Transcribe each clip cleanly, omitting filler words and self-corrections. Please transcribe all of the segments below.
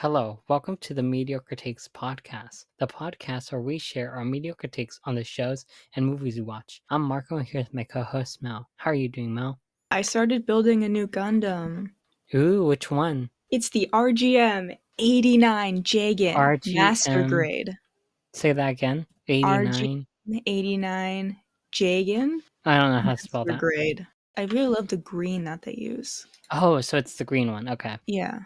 Hello, welcome to the Mediocre Takes podcast, the podcast where we share our mediocre takes on the shows and movies we watch. I'm Marco and here with my co-host Mel. How are you doing, Mel? I started building a new Gundam. Ooh, which one? It's the RGM 89 Jagan Master RGM. Grade. Say that again. 89. RGM 89 Jagan I don't know how to spell Master that. Grade. I really love the green that they use. Oh, so it's the green one. Okay. Yeah.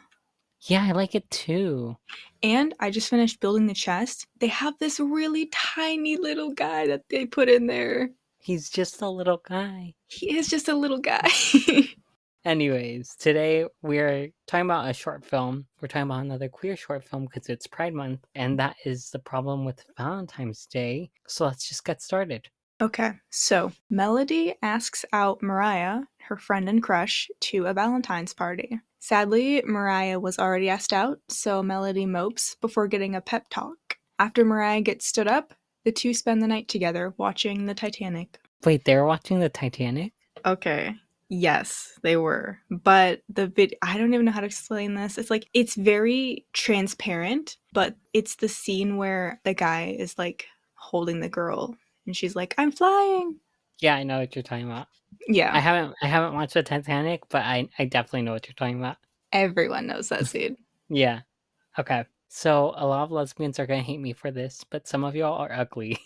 Yeah, I like it too. And I just finished building the chest. They have this really tiny little guy that they put in there. He's just a little guy. He is just a little guy. Anyways, today we're talking about a short film. We're talking about another queer short film because it's Pride Month, and that is the problem with Valentine's Day. So let's just get started. Okay, so Melody asks out Mariah, her friend and crush, to a Valentine's party. Sadly, Mariah was already asked out, so Melody mopes before getting a pep talk. After Mariah gets stood up, the two spend the night together watching the Titanic. Wait, they're watching the Titanic? Okay. Yes, they were. But I don't even know how to explain this. It's very transparent, but it's the scene where the guy is holding the girl and she's like, "I'm flying." Yeah, I know what you're talking about. Yeah. I haven't watched the Titanic, but I definitely know what you're talking about. Everyone knows that scene. Yeah. Okay. So a lot of lesbians are gonna hate me for this, but some of y'all are ugly.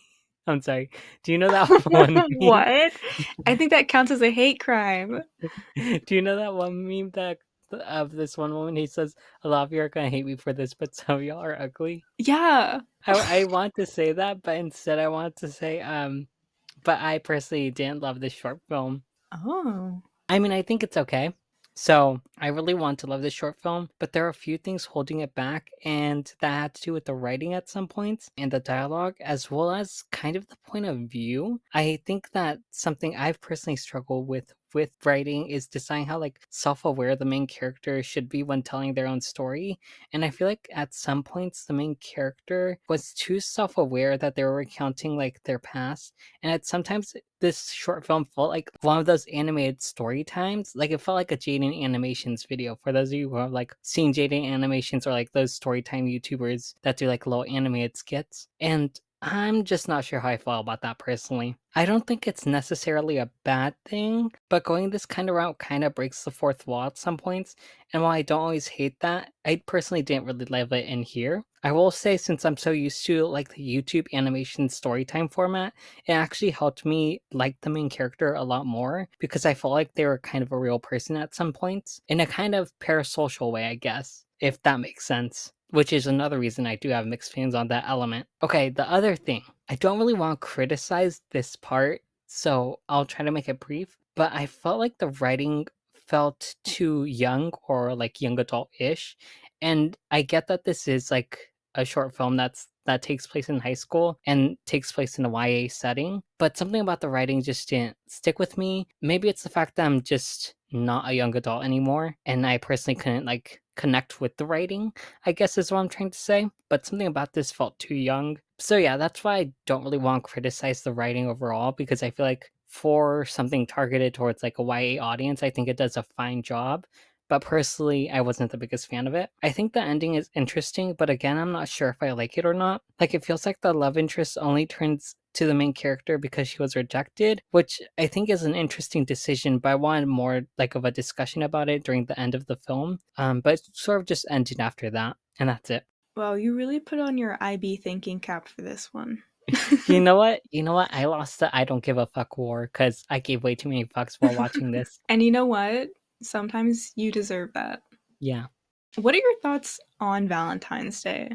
I'm sorry. Do you know that one meme? What? I think that counts as a hate crime. Do you know that one meme that of this one woman? He says, "A lot of you are gonna hate me for this, but some of y'all are ugly." Yeah. I want to say that, but instead I want to say, but I personally didn't love this short film. Oh. I mean, I think it's okay. So I really want to love this short film, but there are a few things holding it back, and that had to do with the writing at some points and the dialogue, as well as kind of the point of view. I think that something I've personally struggled with writing is deciding how self-aware the main character should be when telling their own story. And I feel like at some points the main character was too self-aware that they were recounting their past, and at sometimes this short film felt like one of those animated story times. It felt like a Jaden Animations video. For those of you who have seen Jaden Animations or those story time YouTubers that do little animated skits. And I'm just not sure how I feel about that personally. I don't think it's necessarily a bad thing, but going this kind of route kind of breaks the fourth wall at some points. And while I don't always hate that, I personally didn't really love it in here. I will say, since I'm so used to the YouTube animation storytime format, it actually helped me like the main character a lot more because I felt like they were kind of a real person at some points in a kind of parasocial way, I guess, if that makes sense. Which is another reason I do have mixed feelings on that element. Okay, the other thing, I don't really want to criticize this part, so I'll try to make it brief, but I felt like the writing felt too young or young adult-ish. And I get that this is a short film that takes place in high school and takes place in a YA setting, but something about the writing just didn't stick with me. Maybe it's the fact that I'm just not a young adult anymore, and I personally couldn't connect with the writing, I guess is what I'm trying to say. But something about this felt too young. So yeah, that's why I don't really want to criticize the writing overall, because I feel like for something targeted towards a YA audience, I think it does a fine job. But personally, I wasn't the biggest fan of it. I think the ending is interesting, but again, I'm not sure if I like it or not. It feels like the love interest only turns to the main character because she was rejected, which I think is an interesting decision, but I wanted more of a discussion about it during the end of the film. But it sort of just ended after that, and that's it. Well, you really put on your IB thinking cap for this one. You know what? I lost the I don't give a fuck war because I gave way too many fucks while watching this. And you know what? Sometimes you deserve that. Yeah. What are your thoughts on Valentine's Day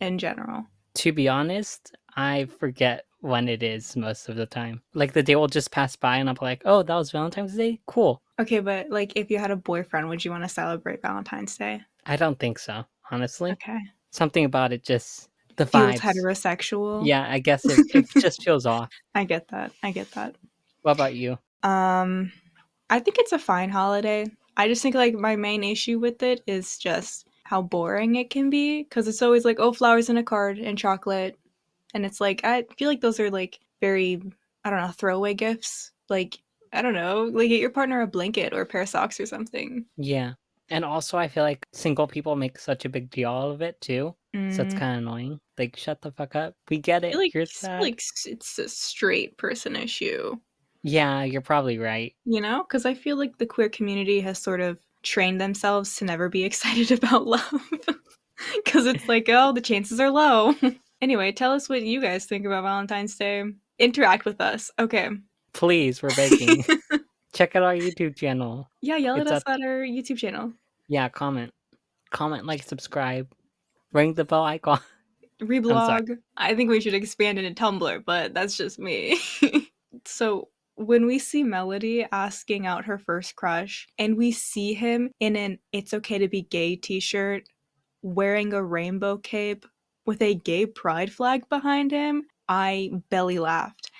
in general? To be honest, I forget when it is most of the time. The day will just pass by and I'm like, oh, that was Valentine's Day? Cool. Okay, but if you had a boyfriend, would you want to celebrate Valentine's Day? I don't think so, honestly. Okay. Something about it just, the Feels vibes. heterosexual. Yeah, I guess it just feels off. I get that. What about you? I think it's a fine holiday. I just think my main issue with it is just how boring it can be, because it's always oh, flowers and a card and chocolate, and it's I feel like those are very, I don't know, throwaway gifts. I don't know, get your partner a blanket or a pair of socks or something. Yeah. And also, I feel like single people make such a big deal out of it too. So it's Mm, kind of annoying. Like, shut the fuck up. We get I feel it. like You're sad. it's a straight person issue, Yeah, you're probably right. you know? Because I feel like the queer community has sort of trained themselves to never be excited about love. Because it's like, oh, the chances are low. Anyway, tell us what you guys think about Valentine's Day. Interact with us. Okay. Please, we're begging. Check out our YouTube channel. Yeah, yell at It's us up. at our YouTube channel. Yeah, comment. Comment, like, subscribe. Ring the bell icon. I'm sorry. Reblog. I think we should expand into Tumblr, but that's just me. So when we see Melody asking out her first crush, and we see him in an It's Okay to Be Gay t-shirt, wearing a rainbow cape with a gay pride flag behind him, I belly laughed.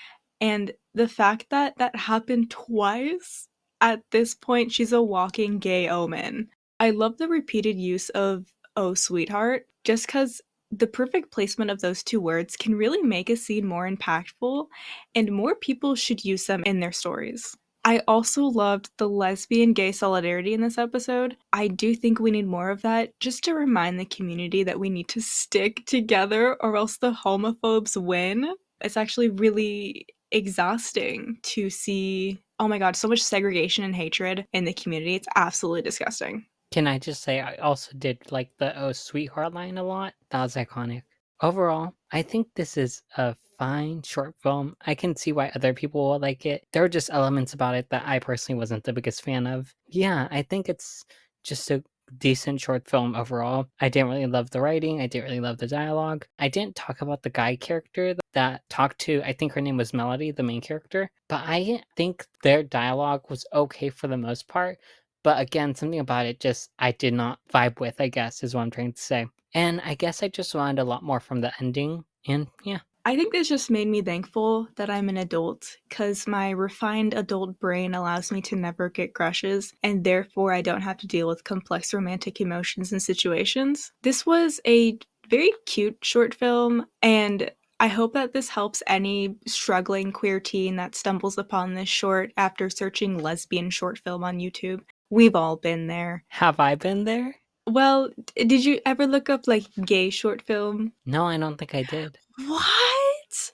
And the fact that that happened twice, at this point, she's a walking gay omen. I love the repeated use of "oh, sweetheart," just because the perfect placement of those two words can really make a scene more impactful, and more people should use them in their stories. I also loved the lesbian gay solidarity in this episode. I do think we need more of that just to remind the community that we need to stick together or else the homophobes win. It's actually really exhausting to see, oh my god, so much segregation and hatred in the community. It's absolutely disgusting. Can I just say I also did like the "oh sweetheart" line a lot? That was iconic. Overall, I think this is a fine short film. I can see why other people will like it. There are just elements about it that I personally wasn't the biggest fan of. Yeah, I think it's just a decent short film overall. I didn't really love the writing. I didn't really love the dialogue. I didn't talk about the guy character that talked to, I think her name was Melody, the main character. But I think their dialogue was okay for the most part. But again, something about it just I did not vibe with, I guess, is what I'm trying to say. And I guess I just wanted a lot more from the ending. And yeah. I think this just made me thankful that I'm an adult because my refined adult brain allows me to never get crushes, and therefore I don't have to deal with complex romantic emotions and situations. This was a very cute short film, and I hope that this helps any struggling queer teen that stumbles upon this short after searching lesbian short film on YouTube. We've all been there. Have I been there? Well, did you ever look up like gay short film? No, I don't think I did. What?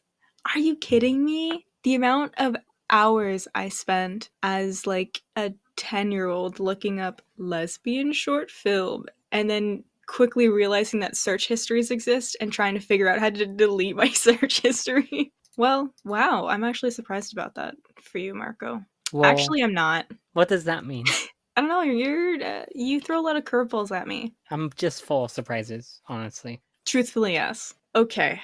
Are you kidding me? The amount of hours I spent as like a 10-year-old looking up lesbian short film and then quickly realizing that search histories exist and trying to figure out how to delete my search history. Well, wow, I'm actually surprised about that for you, Marco. Well, Actually, I'm not. what does that mean? I don't know, you throw a lot of curveballs at me. I'm just full of surprises, honestly. Truthfully, yes. Okay.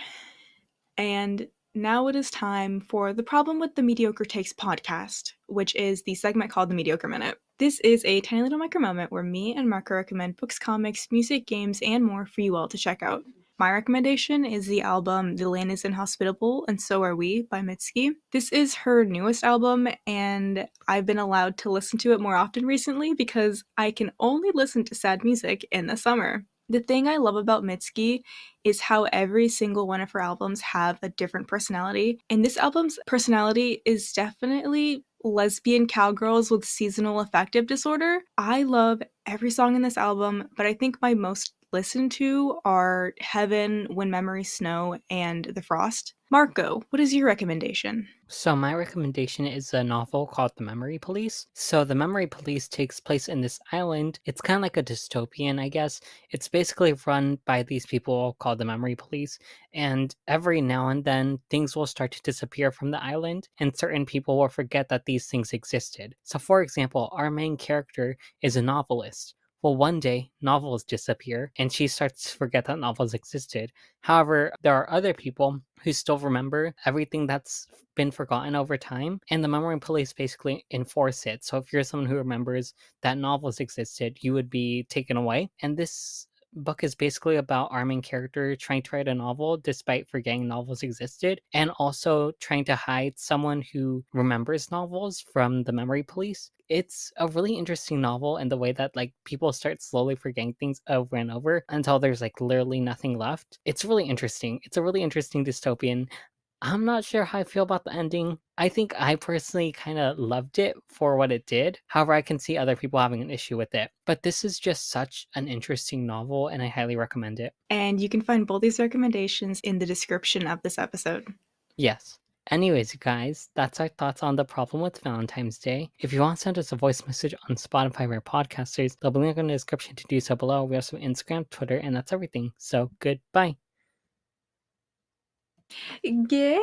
And now it is time for the Problem with the Mediocre Takes podcast, which is the segment called the Mediocre Minute. This is a tiny little micro moment where me and Marco recommend books, comics, music, games, and more for you all to check out. My recommendation is the album The Land is Inhospitable and So Are We by Mitski. This is her newest album, and I've been allowed to listen to it more often recently because I can only listen to sad music in the summer. The thing I love about Mitski is how every single one of her albums have a different personality. And this album's personality is definitely lesbian cowgirls with seasonal affective disorder. I love every song in this album, but I think my most listened to are Heaven, When Memories Snow, and The Frost. Marco, what is your recommendation? So my recommendation is a novel called The Memory Police. So The Memory Police takes place in this island. It's kind of like a dystopian, I guess. It's basically run by these people called the Memory Police, and every now and then things will start to disappear from the island, and certain people will forget that these things existed. So for example, our main character is a novelist. Well, one day, novels disappear, and she starts to forget that novels existed. However, there are other people who still remember everything that's been forgotten over time, and the memory police basically enforce it. So if you're someone who remembers that novels existed, you would be taken away. And this book is basically about our main character trying to write a novel despite forgetting novels existed, and also trying to hide someone who remembers novels from the memory police. It's a really interesting novel in the way that like people start slowly forgetting things over and over until there's like literally nothing left. It's really interesting. It's a really interesting dystopian. I'm not sure how I feel about the ending. I think I personally kind of loved it for what it did. However, I can see other people having an issue with it. But this is just such an interesting novel, and I highly recommend it. And you can find both these recommendations in the description of this episode. Yes. Anyways, you guys, that's our thoughts on the problem with Valentine's Day. If you want to send us a voice message on Spotify or podcasters, there'll be a link in the description to do so below. We also have Instagram, Twitter, and that's everything. So goodbye. Yay!